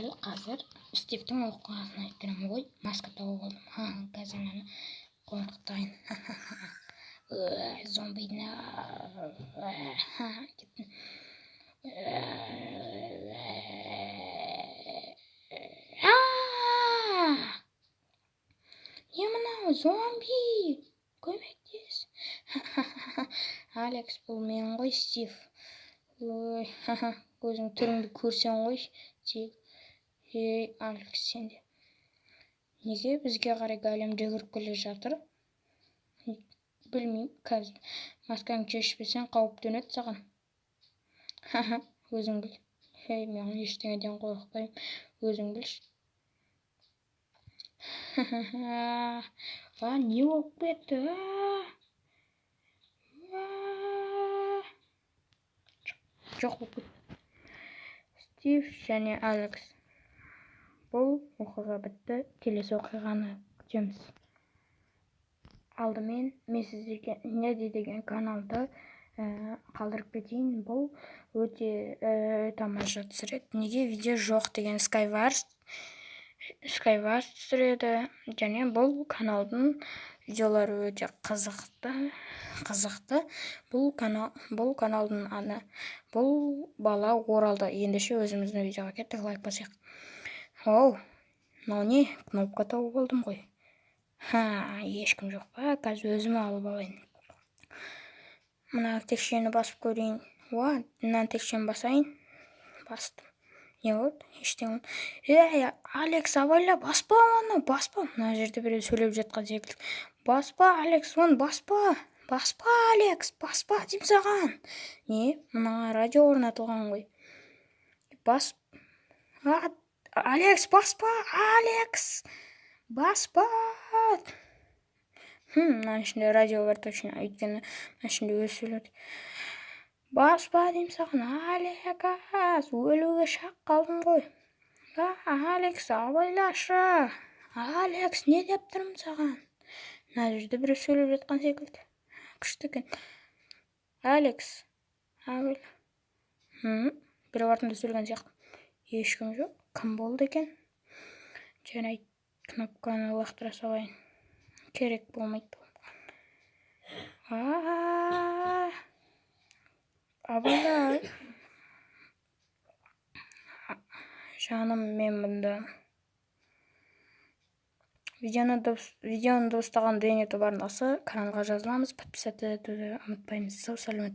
дәл қазір Стивтің оқиғасын айтырмын ғой. Маска тауып алдым. Қазір мені қорқытайын. Зомбині кеттім. Не мынау зомби? Көмектес. Алекс, бұл мен ғой, Стив. Өзің түріңді көрсең ғой. Ей, Алекс, сенде. Неге бізге қарай әлем жүгіріп келе жатыр? Білмеймін, қазір маскаң шешпесең қауіп төнеді саған. Өзің біл. Мен ештеңеден қорықпаймын. Өзің білші. Не болып кетті? Жоқ болып кетті. Стив және Алекс. Бұл оқиға бітті. Келесі оқиғаны күтеміз. Алдымен мен сіздерге Неди деген каналды қалдырып кетейін. Бұл өте тамаша түсіреді. Неге видео жоқ деген Skywars түсіреді. Және бұл каналдың видеолары өте қызықты. Бұл каналдың аты. Бұл бала оралды. Ендеше өзіміздің видеоға кеттік, лайк басайық. Мынау не? Кнопка тауып алдым ғой. Ешкім жоқ па? Қазір өзім алып алайын. Мына текшені басып көрейін. Мына текшені басайын. Бастым. Не болды? Ештеңе. Алекс, абайла, баспа оны, баспа. Мына жерде біреу сөйлеп жатқан секілді. Баспа, Алекс, оны баспа. Баспа, Алекс, баспа дейм саған. Не? Мына радио орнатылған ғой. Алекс, баспа, Алекс. Баспа. Мына ішінде радио бар точно. Өйткені мына ішінде өз сөйледі. Баспа дейм саған, Алекс. Өлуге шақ қалдым ғой. Алекс, абайлашы. Алекс, не деп тұрмын саған? Мына жерде біреу сөйлеп жатқан секілді. Күшті екен. Алекс, абайла. Біреу артында сөйлеген сияқты. Ешкім жоқ. Кім болды екен? Жарайды, кнопканы лақтыра салайын. Керек болмайды. Абайла. Жаным, мен бұнда. Видеоны достаған дәйнеті барындасы каналға жазыламыз. Подписаться етуді ұмытпаймыз. Сау саламат.